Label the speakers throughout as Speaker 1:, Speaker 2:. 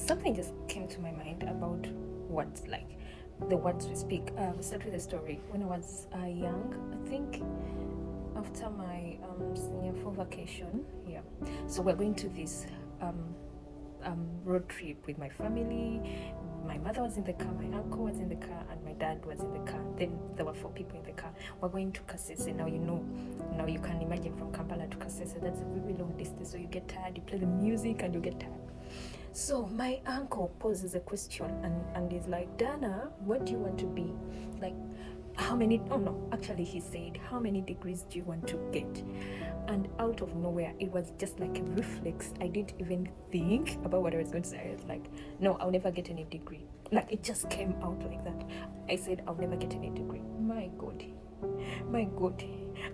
Speaker 1: something just came to my mind about words, like the words we speak. We'll start with a story. When I was young, I think after my senior 4 vacation, yeah. So we're going to this road trip with my family. My mother was in the car, my uncle was in the car, and my dad was in the car. Then there were 4 people in the car. We're going to Kasese. Now you can imagine from Kampala to Kasese, that's a very long distance. So you get tired, you play the music, and you get tired. So my uncle poses a question and is like, Dana, what do you want to be? Like, he said, how many degrees do you want to get? And out of nowhere, it was just like a reflex. I didn't even think about what I was going to say. I was like, no, I'll never get any degree. Like, it just came out like that. I said, I'll never get any degree. My God,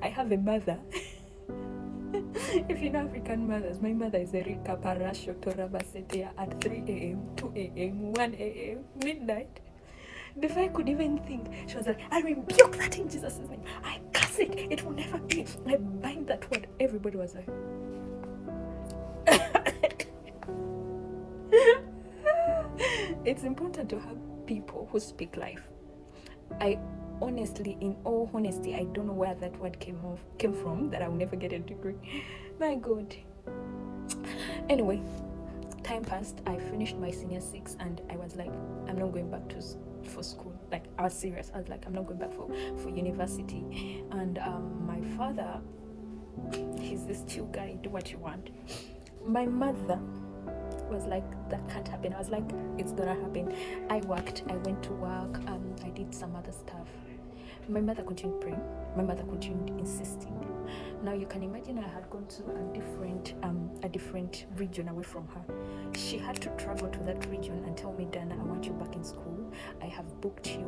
Speaker 1: I have a mother. If you know African mothers, my mother is Erika Parasho Torabasetea at 3 a.m., 2 a.m., 1 a.m., midnight. Before I could even think, she was like, I rebuke that in Jesus' name. I curse it. It will never be. I bind that word. Everybody was like, it's important to have people who speak life. In all honesty, I don't know where that word came from, that I will never get a degree. My God. Anyway, time passed. I finished my senior 6 and I was like, I'm not going back for school. Like, I was serious. I was like, I'm not going back for university. And my father, he's this chill guy, do what you want. My mother was like, that can't happen. I was like, it's gonna happen. I worked, I went to work, I did some other stuff. My mother continued praying. My mother continued insisting. Now you can imagine I had gone to a different region away from her. She had to travel to that region and tell me, Dana, I want you back in school. I have booked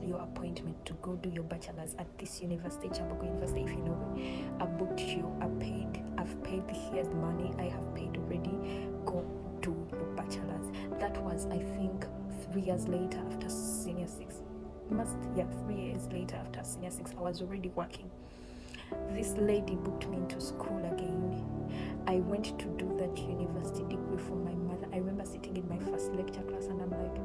Speaker 1: your appointment to go do your bachelor's at this university, Chambogo University, if you know it. I've booked you, I've paid, here's the money, I have paid already. Go do your bachelor's. That was, I think, 3 years later after senior 6. 3 years later after senior 6, I was already working. This lady booked me into school again. I went to do that university degree for my mother. I remember sitting in my first lecture class and I'm like,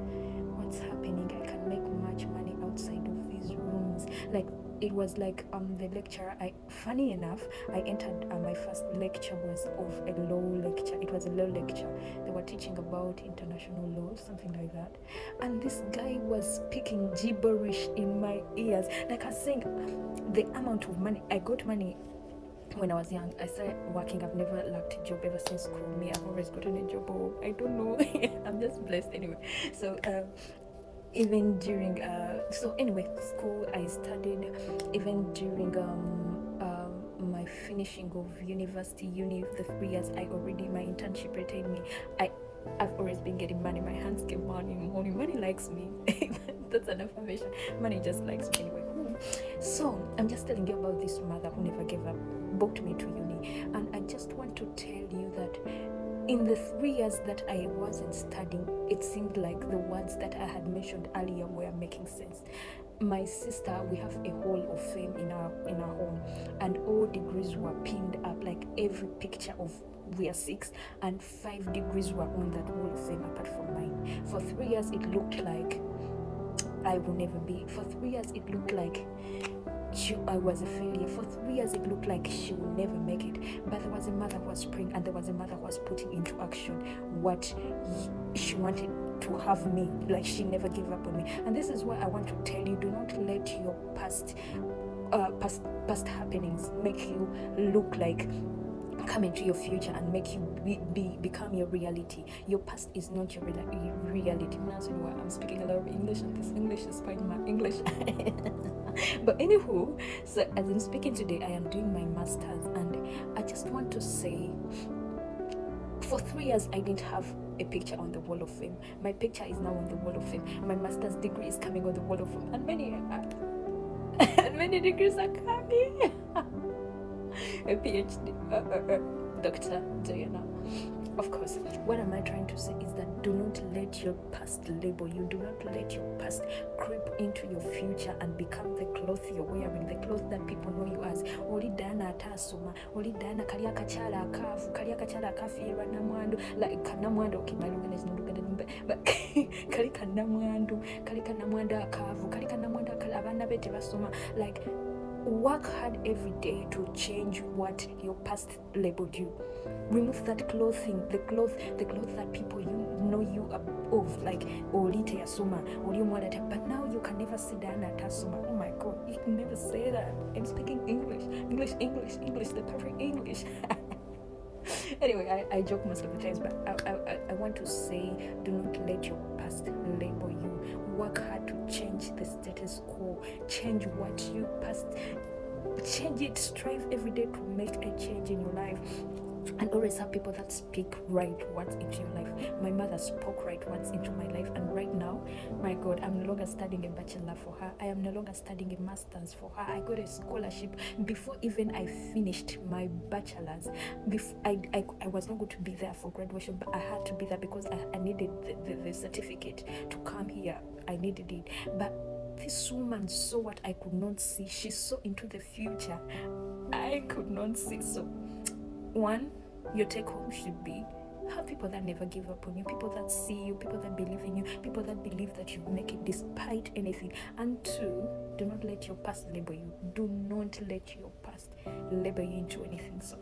Speaker 1: what's happening? I can make much money outside of these rooms. Like, it was like the lecturer, funny enough, I entered, my first lecture was of a law lecture. It was a law lecture. They were teaching about international law, something like that. And this guy was speaking gibberish in my ears. Like, I was saying, the amount of money, I got money when I was young. I started working. I've never lacked a job ever since school. I've always gotten a job. I don't know. I'm just blessed anyway. So, even during school, I studied. Even during my finishing of university, the 3 years, my internship retained me. I've always been getting money. My hands get money. Money likes me. That's an affirmation. Money just likes me anyway. So I'm just telling you about this mother who never gave up, booked me to uni. And I just want to tell you that in the 3 years that I wasn't studying, it seemed like the words that I had mentioned earlier were making sense. My sister, we have a hall of fame in our home, and all degrees were pinned up, like every picture of we are 6, and 5 degrees were on that wall of fame apart from mine. For 3 years, it looked like I will never be. For 3 years, it looked like I was a failure. For 3 years, it looked like she will never make it. But there was a mother who was praying, and there was a mother who was putting into action what she wanted to have me. Like, she never gave up on me. And this is why I want to tell you, do not let your past happenings make you look like come into your future and make you become your reality. Your past is not your reality. I'm speaking a lot of English, and this English is spoiling my English. But anywho, so as I'm speaking today, I am doing my master's, and I just want to say, for 3 years, I didn't have a picture on the wall of fame. My picture is now on the wall of fame. My master's degree is coming on the wall of fame, and many degrees are coming. A PhD, Dr. Diana. Of course, what am I trying to say is that do not let your past label you. Do not let your past creep into your future and become the cloth you're wearing, the cloth that people know you as. Oli Dana atasoma, oli Dana kali akachala akafu, kali akachala akafirwa namwando, like namwando, okay, my kali kannamwandu akaavu, kali kannamwandu abaana be tebasoma. Like, work hard every day to change what your past labeled you. Remove that clothing, the clothes that people you of, like olite yasoma, oli omwana, but now you can never say Diana tasoma. Oh my god, you can never say that. I'm speaking English, the perfect English. Anyway, I joke most of the times, but I want to say, do not let your past label you. Work hard to change the status quo. Change what you past. Change it. Strive every day to make a change in your life. And always have people that speak right words into your life. My mother spoke right words into my life, and right now, my God, I'm no longer studying a bachelor for her. I am no longer studying a master's for her. I got a scholarship before even I finished my bachelor's. I was not going to be there for graduation, but I had to be there because I needed the certificate to come here. I needed it. But this woman saw what I could not see. She saw into the future. I could not see. So, one, your take home should be, have people that never give up on you, people that see you, people that believe in you, people that believe that you make it despite anything. And two, do not let your past label you. Do not let your past label you into anything. So